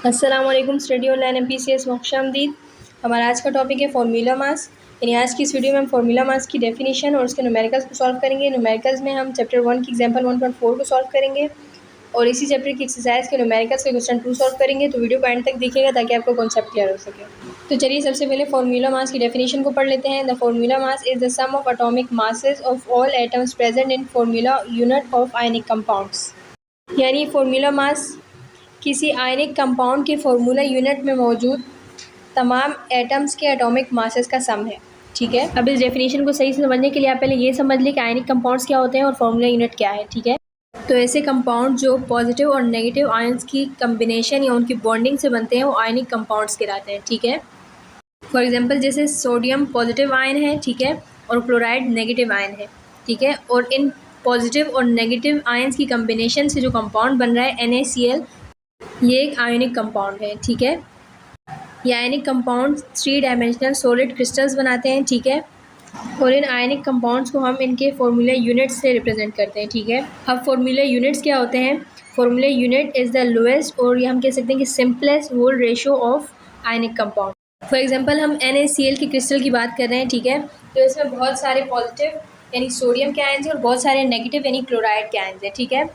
अस्सलाम वालेकुम study online MPCS में खुशामदीद। हमारा आज का टॉपिक है फार्मूला मास। यानी आज की इस वीडियो में हम फार्मूला मास की डेफिनेशन और उसके न्यूमेरिकल्स को सॉल्व करेंगे। न्यूमेरिकल्स में हम चैप्टर 1 की एग्जांपल 1.4 को सॉल्व करेंगे और इसी चैप्टर की एक्सरसाइज के न्यूमेरिकल्स के क्वेश्चन 2 सॉल्व करेंगे। तो वीडियो को एंड तक देखिएगा ताकि आपको कॉन्सेप्ट क्लियर हो सके। तो चलिए सबसे पहले फार्मूला मास की डेफिनेशन को पढ़ लेते हैं। The formula mass is the sum of atomic masses of all atoms present in formula unit of ionic compounds. यानी फार्मूला मास किसी आयनिक कंपाउंड के फार्मूला यूनिट में मौजूद तमाम एटम्स के एटॉमिक मासेस का सम है। ठीक है, अब इस डेफिनेशन को सही से समझने के लिए आप पहले ये समझ लें कि आयनिक कंपाउंड्स क्या होते हैं और फार्मूला यूनिट क्या है। ठीक है, तो ऐसे कंपाउंड जो पॉजिटिव और नेगेटिव आयंस की कम्बिनेशन या उनकी बॉन्डिंग से बनते हैं वो आयनिक कंपाउंड्स कहलाते हैं। ठीक है, फॉर एग्जाम्पल जैसे सोडियम पॉजिटिव आयन है, ठीक है, और क्लोराइड नेगेटिव आयन है। ठीक है, और इन पॉजिटिव और नेगेटिव आयंस की कम्बिनेशन से जो कंपाउंड बन रहा है NaCl, ये एक आयनिक कंपाउंड है। ठीक है, ये ionic compound 3 dimensional solid crystals बनाते हैं। ठीक है, और इन आयनिक कंपाउंड्स को हम इनके फॉर्मूला यूनिट्स से रिप्रेजेंट करते हैं। ठीक है, अब फॉर्मूला यूनिट्स क्या होते हैं? Formula unit is the lowest और ये हम कह सकते हैं कि simplest whole ratio of ionic compound. For example हम NaCl की क्रिस्टल की बात कर रहे हैं। ठीक है, तो इसमें बहुत सारे पॉजिटिव यानी सोडियम के आयन्स हैं और बहुत सारे नेगेटिव यानी क्लोराइड के आयन्स हैं। ठीक है,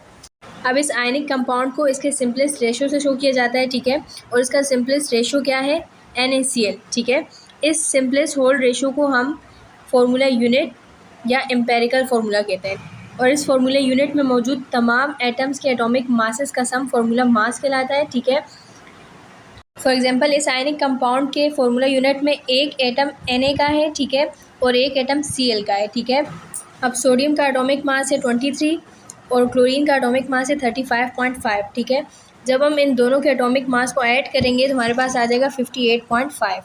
अब इस आयनिक कंपाउंड को इसके सिंपलेस्ट रेशो से शो किया जाता है। ठीक है, और इसका सिंपलेस्ट रेशो क्या है? NaCl। ठीक है, इस सिंपलेस्ट होल रेशो को हम फार्मूला यूनिट या एम्पेरिकल फार्मूला कहते हैं और इस फार्मूला यूनिट में मौजूद तमाम एटम्स के एटॉमिक मासेस का सम फार्मूला मास कहलाता है। ठीक है, फॉर एग्जांपल इस आयनिक कंपाउंड के फार्मूला यूनिट में एक एटम Na का है, ठीक है, और एक एटम Cl का है। ठीक है, अब सोडियम का एटॉमिक मास है 23 और क्लोरीन का एटॉमिक मास है 35.5। ठीक है, जब हम इन दोनों के एटॉमिक मास को ऐड करेंगे तो हमारे पास आ जाएगा 58.5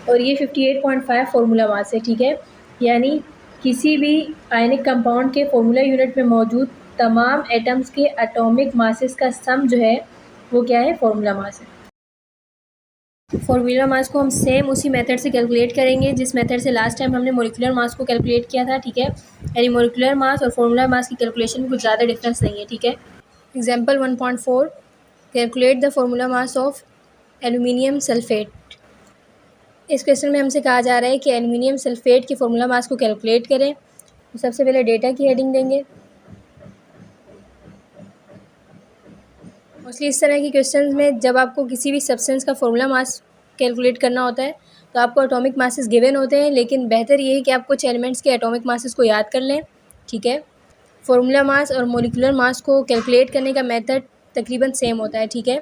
और ये 58.5 फार्मूला मास है। ठीक है, यानी किसी भी आयनिक कंपाउंड के फार्मूला यूनिट में मौजूद तमाम एटम्स के एटॉमिक मासेस का सम जो है वो क्या है? फार्मूला मास है। फार्मूला मास को हम सेम उसी मेथड से कैलकुलेट करेंगे जिस मेथड से लास्ट टाइम हमने मोलिकुलर मास को कैलकुलेट किया था। ठीक है, यानी मोलिकुलर मास और फार्मूला मास की कैलकुलेशन में कुछ ज़्यादा डिफरेंस नहीं है। ठीक है, example 1.4 calculate the formula mass of aluminium sulphate. इस क्वेश्चन में हमसे कहा जा रहा है कि एल्यूमिनियम सल्फेट के फार्मूला मास को कैलकुलेट करें। तो सबसे पहले डेटा की हेडिंग देंगे। मोस्टली इस तरह के क्वेश्चंस में जब आपको किसी भी सब्सटेंस का फार्मूला मास कैलकुलेट करना होता है तो आपको एटॉमिक मासेस गिवन होते हैं, लेकिन बेहतर ये है कि आप कुछ एलिमेंट्स के एटॉमिक मासेस को याद कर लें। ठीक है, फार्मूला मास और मोलिकुलर मास को कैलकुलेट करने का मेथड तकरीबन सेम होता है। ठीक है,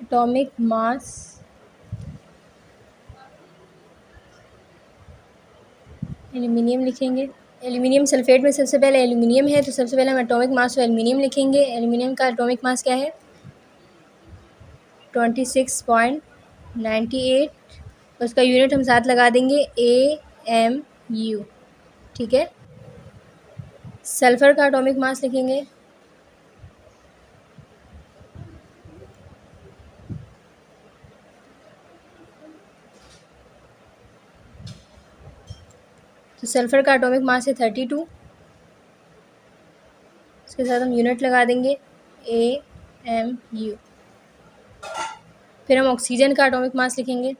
एटॉमिक मास एल्यूमिनियम लिखेंगे। एल्यूमिनियम सल्फेट में सबसे पहले एल्यूमिनियम है तो सबसे पहले हम एटॉमिक मास और एल्यूमिनियम लिखेंगे। एल्यूमिनियम का एटॉमिक मास क्या है? 26.98। उसका यूनिट हम साथ लगा देंगे AMU। ठीक है, सल्फ़र का एटॉमिक मास लिखेंगे। तो सल्फ़र का एटॉमिक मास है 32। इसके साथ हम यूनिट लगा देंगे AMU। फिर हम ऑक्सीजन का एटॉमिक मास लिखेंगे।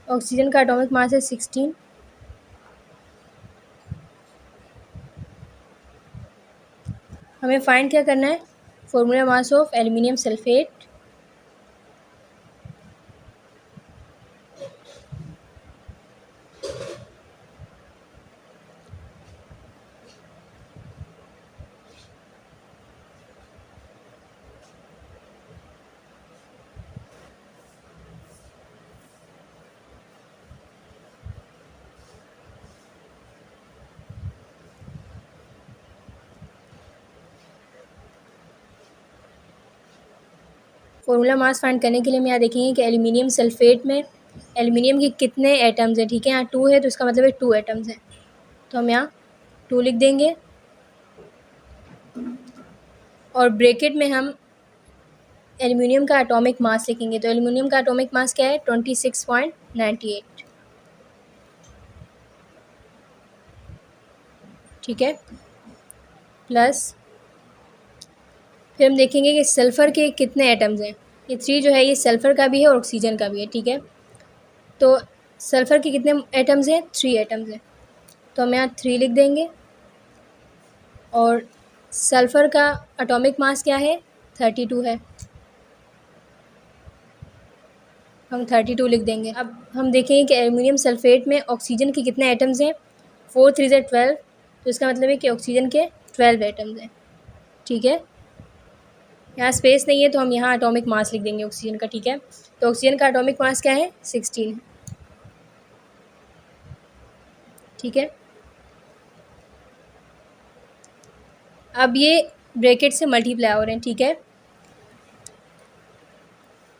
ऑक्सीजन का एटॉमिक मास है 16। हमें फाइंड क्या करना है? Formula mass of aluminium sulphate. Formula mass find करने के लिए हम यहाँ देखेंगे कि एल्यूमिनियम सल्फेट में एल्यूमिनियम के कितने एटम्स हैं। ठीक है, यहाँ 2 है तो इसका मतलब है 2 एटम्स हैं, तो हम यहाँ 2 लिख देंगे। और ब्रैकेट में हम एल्युमिनियम का एटॉमिक मास लिखेंगे। तो एल्युमिनियम का एटॉमिक मास क्या है? 26.98। ठीक है, प्लस फिर हम देखेंगे कि सल्फ़र के कितने एटम्स हैं। ये 3 जो है ये सल्फ़र का भी है और ऑक्सीजन का भी है। ठीक है, तो सल्फ़र के कितने एटम्स हैं? 3 एटम्स हैं, तो हम यहाँ 3 लिख देंगे। और सल्फ़र का एटॉमिक मास क्या है? 32 है, हम 32 लिख देंगे। अब हम देखेंगे कि एल्युमिनियम सल्फ़ेट में ऑक्सीजन के कितने एटम्स हैं? 4 3 ज़ा 12, तो इसका मतलब है कि ऑक्सीजन के 12 एटम्स हैं। ठीक है, यहाँ स्पेस नहीं है तो हम यहाँ एटॉमिक मास लिख देंगे ऑक्सीजन का। ठीक है, तो ऑक्सीजन का एटॉमिक मास क्या है? 16। ठीक है, अब ये ब्रैकेट से मल्टीप्लाई हो रहे हैं। ठीक है,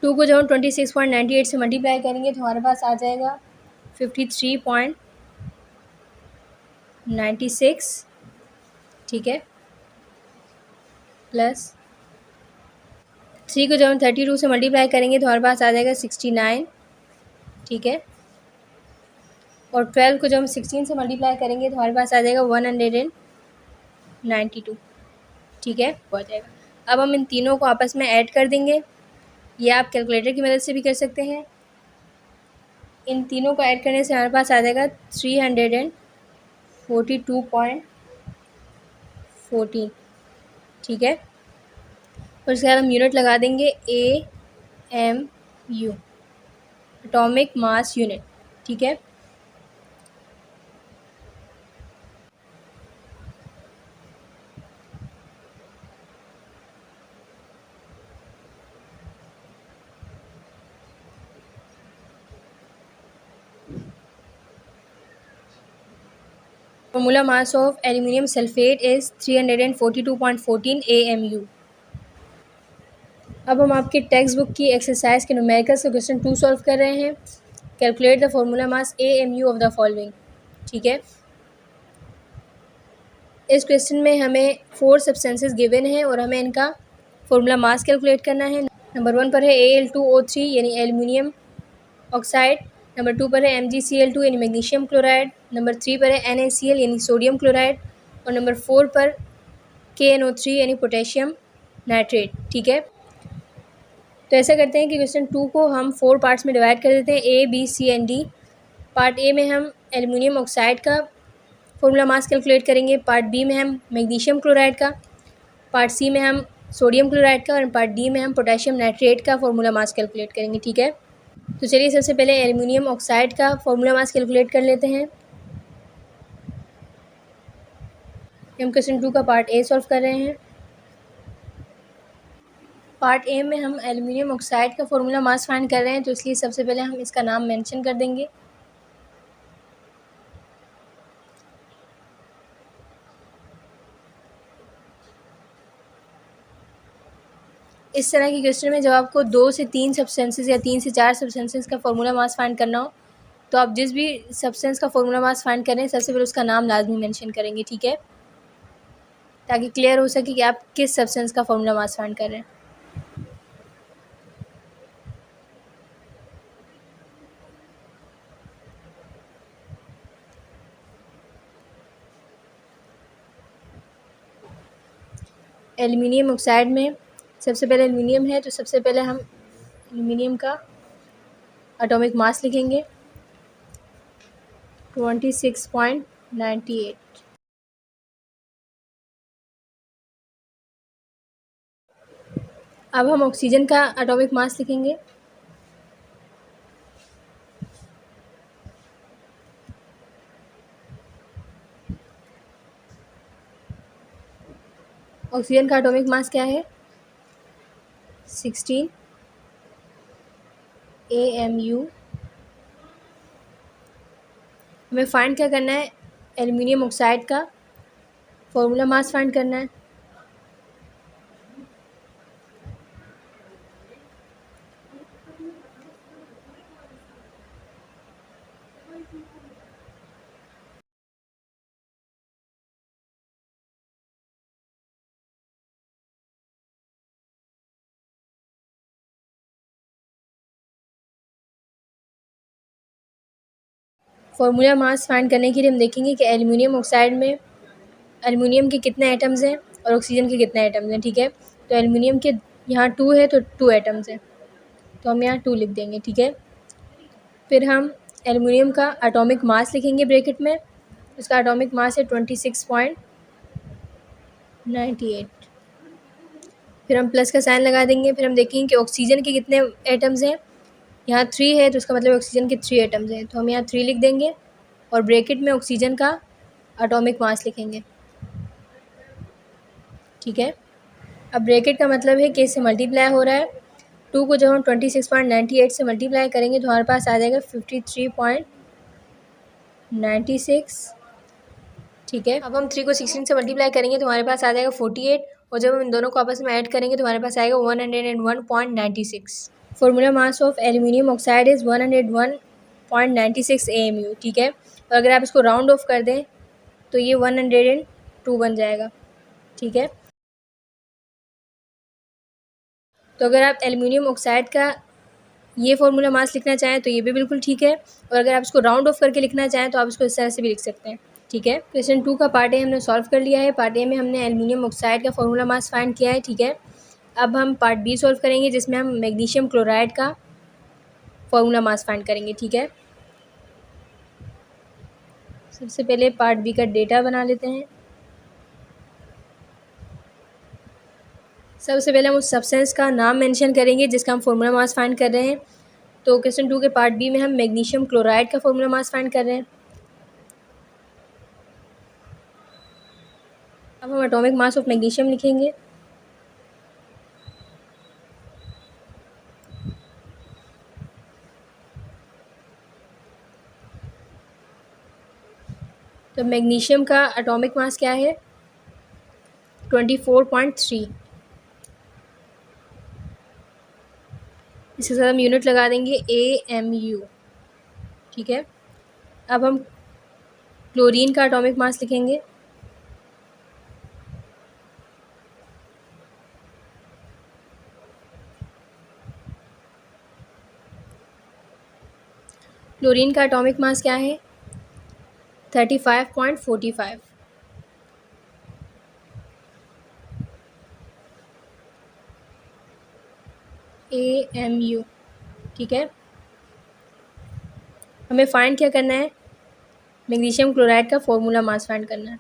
2 को जब हम 26.98 से मल्टीप्लाई करेंगे तो हमारे पास आ जाएगा 53.96। ठीक है, प्लस 3 को जब हम 32 से मल्टीप्लाई करेंगे तो हमारे पास आ जाएगा 69। ठीक है, और 12 को जब हम 16 से मल्टीप्लाई करेंगे तो हमारे पास आ जाएगा 192। ठीक है, हो जाएगा। अब हम इन तीनों को आपस में ऐड कर देंगे, ये आप कैलकुलेटर की मदद से भी कर सकते हैं। इन तीनों को ऐड करने से हमारे पास आ जाएगा 342.14। ठीक है, और इसके बाद हम यूनिट लगा देंगे AMU, एटॉमिक मास यूनिट। ठीक है, formula mass of aluminium sulphate is 342.14 AMU। अब हम आपके टेक्स्ट बुक की एक्सरसाइज के न्यूमेरिकल्स का क्वेश्चन 2 सॉल्व कर रहे हैं। Calculate the formula mass AMU of the following. ठीक है, इस क्वेश्चन में हमें 4 सब्सटेंसेस गिवन है और हमें इनका फॉर्मूला मास कैलकुलेट करना है। नंबर 1 पर है Al2O3 यानी एल्यूमिनियम ऑक्साइड। नंबर 2 पर है MgCl2 यानी मैग्नीशियम क्लोराइड। नंबर 3 पर है NaCl यानी सोडियम क्लोराइड। और नंबर 4 पर KNO3 यानी पोटेशियम नाइट्रेट। ठीक है, तो ऐसा करते हैं कि क्वेश्चन 2 को हम 4 पार्ट्स में डिवाइड कर देते हैं, A B C and D। Part A में हम एल्यूमिनियम ऑक्साइड का फॉर्मूला मास कैलकुलेट करेंगे, पार्ट बी में हम मैग्नीशियम क्लोराइड का, पार्ट सी में हम सोडियम क्लोराइड का और पार्ट डी में हम पोटेशियम नाइट्रेट का फॉर्मूला मास कैलकुलेट करेंगे। ठीक है, तो चलिए सबसे पहले एल्यूमिनियम ऑक्साइड का फॉर्मूला मास कैलकुलेट कर लेते हैं। हम क्वेश्चन 2 का पार्ट ए सॉल्व कर रहे हैं। पार्ट ए में हम एल्यूमिनियम ऑक्साइड का फॉर्मूला मास फाइंड कर रहे हैं, तो इसलिए सबसे पहले हम इसका नाम मेंशन कर देंगे। इस तरह के क्वेश्चन में जब आपको 2 से 3 सब्सटेंसेस या 3 से 4 सब्सटेंसेस का फॉर्मूला मास फाइंड करना हो, तो आप जिस भी सब्सटेंस का फॉर्मूला मास फाइंड कर रहे हैं सबसे पहले उसका नाम लाजमी मेंशन करेंगे। ठीक है, ताकि क्लियर हो सके कि आप किस सब्सटेंस का फॉर्मूला मास फाइंड कर रहे हैं। एल्यूमिनियम ऑक्साइड में सबसे पहले एल्यूमिनियम है, तो सबसे पहले हम एल्यूमिनियम का एटॉमिक मास लिखेंगे 26.98। अब हम ऑक्सीजन का एटॉमिक मास लिखेंगे ऑक्सीजन का एटॉमिक मास क्या है? 16 AMU। हमें फाइंड क्या करना है? एल्यूमिनियम ऑक्साइड का फॉर्मूला मास फाइंड करना है। फार्मूला मास फाइंड करने के लिए हम देखेंगे कि एल्युमिनियम ऑक्साइड में एल्युमिनियम के कितने एटम्स हैं और ऑक्सीजन के कितने एटम्स हैं, ठीक है। तो एल्युमिनियम के यहाँ 2 है तो 2 एटम्स हैं, तो हम यहाँ 2 लिख देंगे, ठीक है। फिर हम एल्युमिनियम का एटॉमिक मास लिखेंगे ब्रैकेट में, उसका एटॉमिक मास है 26.98। फिर हम प्लस का साइन लगा देंगे। फिर हम देखेंगे कि ऑक्सीजन के कितने एटम्स हैं, यहाँ 3 है तो उसका मतलब ऑक्सीजन के 3 एटम्स हैं, तो हम यहाँ 3 लिख देंगे और ब्रैकेट में ऑक्सीजन का एटॉमिक मास लिखेंगे, ठीक है। अब ब्रैकेट का मतलब है कि इससे मल्टीप्लाई हो रहा है। 2 को जब हम 26.98 से मल्टीप्लाई करेंगे तो हमारे पास आ जाएगा 53.96, ठीक है। अब हम 3 को 16 से मल्टीप्लाई करेंगे तो हमारे पास आ जाएगा 48, और जब हम इन दोनों को आपस में ऐड करेंगे तो हमारे पास आएगा 101.96। Formula mass of aluminium oxide is 101.96 AMU, ठीक है। और अगर आप इसको राउंड ऑफ कर दें तो ये 102 बन जाएगा, ठीक है। तो अगर आप एल्युमिनियम ऑक्साइड का ये फॉर्मूला मास लिखना चाहें तो ये भी बिल्कुल ठीक है, और अगर आप इसको राउंड ऑफ करके लिखना चाहें तो आप इसको इस तरह से भी लिख सकते हैं, ठीक है। क्वेश्चन 2 का पार्ट ए हमने सॉल्व कर लिया है। पार्ट ए में हमने एल्युमिनियम ऑक्साइड का फॉर्मूला मास फाइंड किया है, ठीक है। अब हम पार्ट बी सॉल्व करेंगे जिसमें हम मैग्नीशियम क्लोराइड का फॉर्मूला मास फाइंड करेंगे, ठीक है। सबसे पहले पार्ट बी का डेटा बना लेते हैं। सबसे पहले हम उस सब्सटेंस का नाम मेंशन करेंगे जिसका हम फॉर्मूला मास फाइंड कर रहे हैं। तो क्वेश्चन 2 के पार्ट बी में हम मैग्नीशियम क्लोराइड का फॉर्मूला मास फाइंड कर रहे हैं। अब हम एटॉमिक मास ऑफ मैग्नीशियम लिखेंगे। तो मैग्नीशियम का एटॉमिक मास क्या है, 24.3। इसके साथ हम यूनिट लगा देंगे AMU, ठीक है। अब हम क्लोरीन का एटॉमिक मास लिखेंगे। क्लोरीन का एटॉमिक मास क्या है, 35.45। AMU, ठीक है। हमें फाइंड क्या करना है, मैग्नीशियम क्लोराइड का फॉर्मूला मास फाइंड करना है।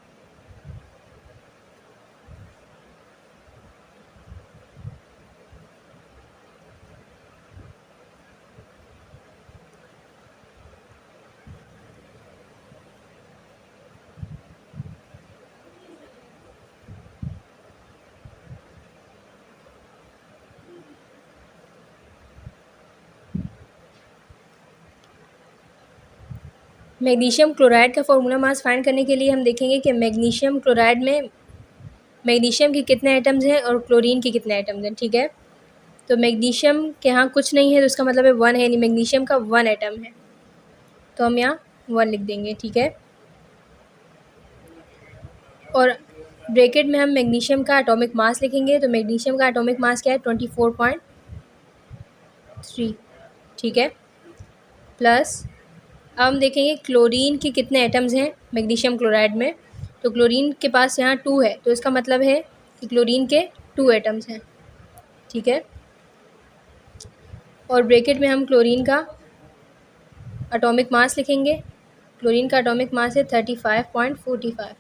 मैग्नीशियम क्लोराइड का फॉर्मूला मास फाइंड करने के लिए हम देखेंगे कि मैग्नीशियम क्लोराइड में मैग्नीशियम के कितने एटम्स हैं और क्लोरीन के कितने एटम्स हैं, ठीक है। तो मैग्नीशियम के यहाँ कुछ नहीं है तो उसका मतलब है 1 है, नहीं, मैग्नीशियम का 1 एटम है, तो हम यहाँ 1 लिख देंगे, ठीक है। और ब्रैकेट में हम मैग्नीशियम का एटॉमिक मास लिखेंगे। तो मैग्नीशियम का एटॉमिक मास क्या है, 24.3, ठीक है। प्लस अब हम देखेंगे क्लोरीन के कितने एटम्स हैं मैग्नीशियम क्लोराइड में। तो क्लोरीन के पास यहाँ 2 है तो इसका मतलब है कि क्लोरीन के 2 एटम्स हैं, ठीक है। और ब्रैकेट में हम क्लोरीन का एटॉमिक मास लिखेंगे। क्लोरीन का एटॉमिक मास है 35.45।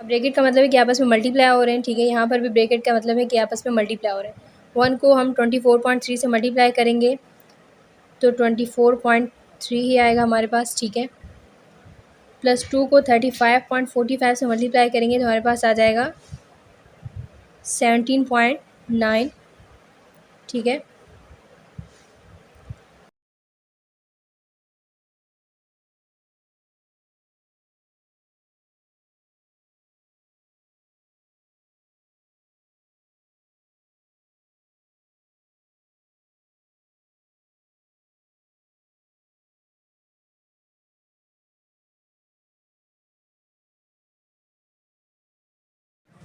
अब ब्रैकेट का मतलब है कि आपस में मल्टीप्लाई हो रहे हैं, ठीक है। यहाँ पर भी ब्रैकेट का मतलब है कि आपस में मल्टीप्लाई हो रहे हैं। 1 को हम 24.3 से मल्टीप्लाई करेंगे तो 24.3 ही आएगा हमारे पास, ठीक है। प्लस 2 को 35.45 से मल्टीप्लाई करेंगे तो हमारे पास आ जाएगा 17.9, ठीक है।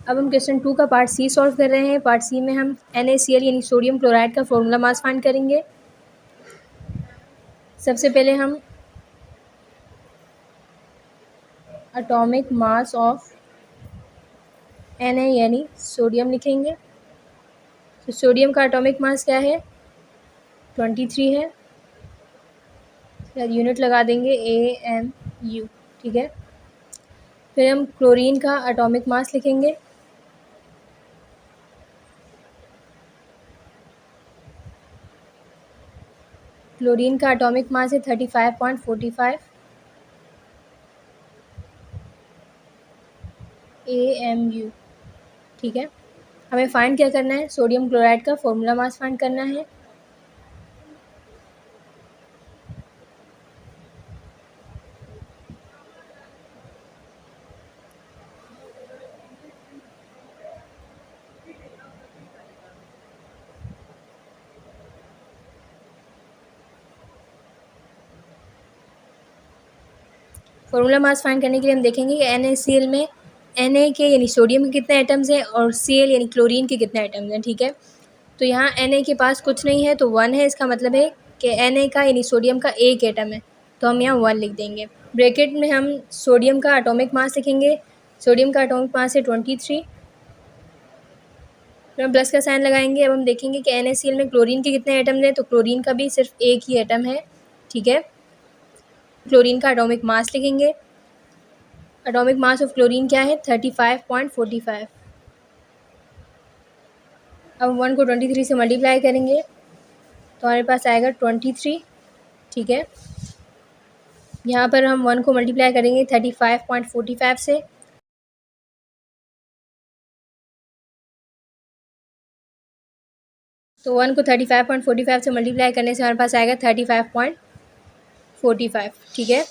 अब हम क्वेश्चन 2 का पार्ट सी सॉल्व कर रहे हैं। पार्ट सी में हम NaCl यानी सोडियम क्लोराइड का फॉर्मूला मास फाइंड करेंगे। सबसे पहले हम एटॉमिक मास ऑफ Na यानी सोडियम लिखेंगे। तो सोडियम का एटॉमिक मास क्या है? 23 है। यूनिट लगा देंगे AMU, ठीक है। फिर हम क्लोरीन का एटॉमिक मास लिखेंगे। क्लोरीन का एटॉमिक मास है 35.45 AMU, ठीक है। हमें फाइंड क्या करना है? सोडियम क्लोराइड का फॉर्मूला मास फाइंड करना है। फॉर्मूला मास फाइंड करने के लिए हम देखेंगे कि NaCl में Na के यानी सोडियम के कितने एटम्स हैं और Cl यानी क्लोरीन के कितने एटम्स हैं, ठीक है। तो यहाँ Na के पास कुछ नहीं है तो 1 है, इसका मतलब है कि Na का यानी सोडियम का एक एटम है, तो हम यहाँ 1 लिख देंगे। ब्रैकेट में हम सोडियम का एटॉमिक मास लिखेंगे। सोडियम का एटॉमिक मास है 23। फिर हम प्लस का साइन लगाएंगे। अब हम देखेंगे कि NaCl में क्लोरीन के कितने एटम्स हैं, तो क्लोरीन का भी सिर्फ एक ही एटम है, ठीक है। क्लोरीन का एटॉमिक मास लिखेंगे। एटॉमिक मास ऑफ क्लोरीन क्या है? 35.45। अब 1 को 23 से मल्टीप्लाई करेंगे तो हमारे पास आएगा 23, ठीक है। यहाँ पर हम 1 को मल्टीप्लाई करेंगे 35.45 से, तो 1 को 35.45 से मल्टीप्लाई करने से हमारे पास आएगा 35.45, ठीक है।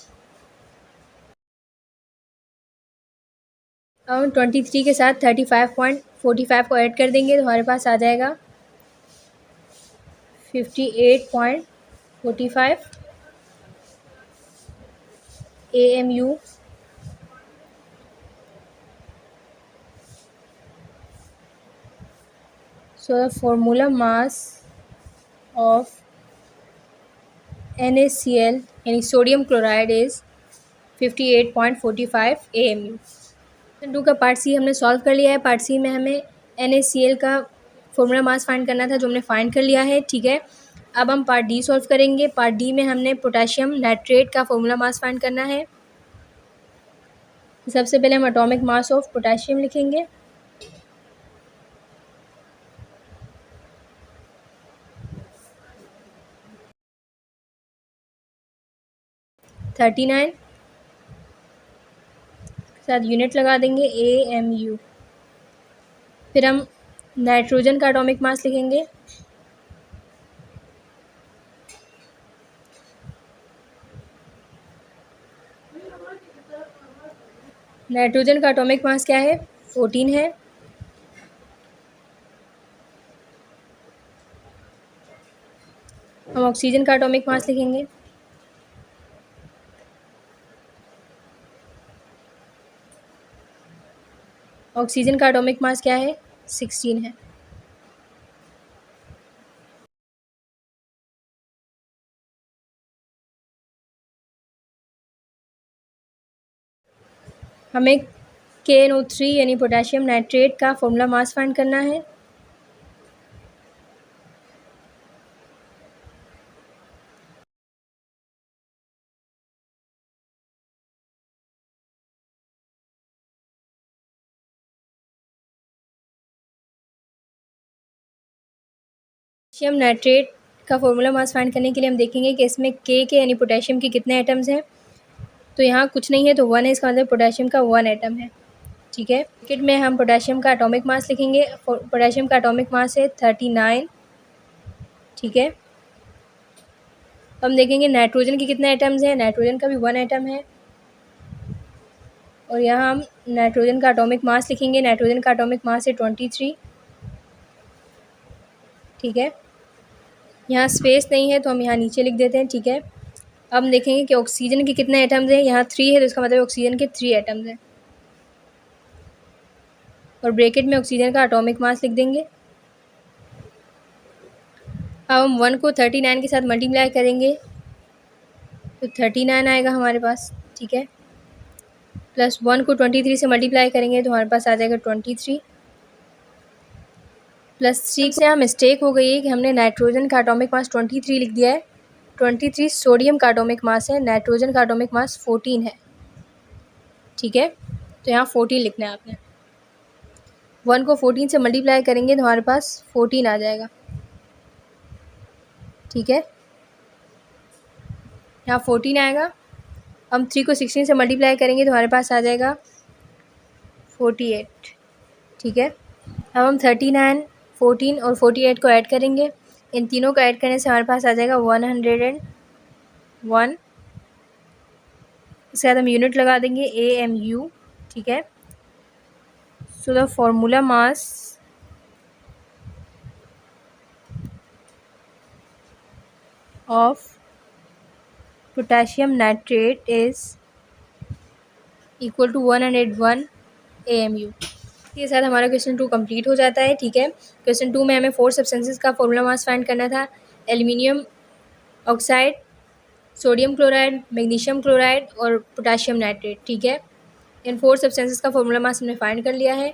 अब हम 23 के साथ 35.45 को ऐड कर देंगे तो हमारे पास आ जाएगा 58.45 AMU। So the formula mass of NaCl यानी sodium chloride is 58.45 AMU। Question 2 का पार्ट सी हमने सॉल्व कर लिया है। पार्ट सी में हमें NaCl का फॉर्मूला मास फाइंड करना था, जो हमने फाइंड कर लिया है, ठीक है। अब हम पार्ट डी सॉल्व करेंगे। पार्ट डी में हमने पोटेशियम नाइट्रेट का फॉर्मूला मास फाइंड करना है। सबसे पहले हम एटॉमिक मास ऑफ पोटेशियम लिखेंगे। (39) साथ यूनिट लगा देंगे AMU। फिर हम नाइट्रोजन का एटॉमिक मास लिखेंगे। नाइट्रोजन का एटॉमिक मास क्या है? 14 है। हम ऑक्सीजन का एटॉमिक मास लिखेंगे। ऑक्सीजन का एटॉमिक मास क्या है? 16 है। हमें KNO3 यानी पोटेशियम नाइट्रेट का फॉर्मूला मास फाइंड करना है। पोटेशियम नाइट्रेट का फॉर्मूला मास फाइंड करने के लिए हम देखेंगे कि इसमें के यानी पोटेशियम के कितने एटम्स हैं। तो यहाँ कुछ नहीं है तो 1 है, इसका मतलब पोटेशियम का 1 एटम है, ठीक है। ब्रैकेट में हम पोटेशियम का एटॉमिक मास लिखेंगे। पोटेशियम का एटॉमिक मास है 39, ठीक है। हम देखेंगे नाइट्रोजन के कितने एटम्स हैं। नाइट्रोजन का भी 1 एटम है, और यहाँ हम नाइट्रोजन का एटॉमिक मास लिखेंगे। नाइट्रोजन का एटॉमिक मास है 23, ठीक है। यहाँ स्पेस नहीं है तो हम यहाँ नीचे लिख देते हैं, ठीक है। अब हम देखेंगे कि ऑक्सीजन के कितने एटम्स हैं। यहाँ 3 है तो इसका मतलब ऑक्सीजन के 3 एटम्स हैं, और ब्रैकेट में ऑक्सीजन का एटॉमिक मास लिख देंगे। अब हम 1 को 39 के साथ मल्टीप्लाई करेंगे तो 39 आएगा हमारे पास, ठीक है। प्लस 1 को 23 से मल्टीप्लाई करेंगे तो हमारे पास आ जाएगा 23 प्लस 3 से यहाँ मिस्टेक हो गई है कि हमने नाइट्रोजन का एटॉमिक मास 23 लिख दिया है। 23 सोडियम का एटॉमिक मास है, नाइट्रोजन का एटॉमिक मास 14 है। ठीक है, तो यहाँ 14 लिखना है आपने। 1 को 14 से मल्टीप्लाई करेंगे तो हमारे पास 14 आ जाएगा। ठीक है, यहाँ 14 आएगा। हम 3 को 16 से मल्टीप्लाई करेंगे तो हमारे पास आ जाएगा 48। ठीक है, अब हम 39, 14 और 48 को ऐड करेंगे। इन तीनों को ऐड करने से हमारे पास आ जाएगा 101। इसके बाद हम यूनिट लगा देंगे AMU। ठीक है, so the formula mass of potassium nitrate is equal to 101 AMU। इसके साथ हमारा क्वेश्चन 2 कंप्लीट हो जाता है। ठीक है, क्वेश्चन 2 में हमें 4 सब्सटेंसेस का फॉर्मूला मास फाइंड करना था। Aluminium oxide, sodium chloride, magnesium chloride और पोटेशियम नाइट्रेट। ठीक है, इन 4 सब्सटेंसेस का फॉर्मूला मास हमने फाइंड कर लिया है।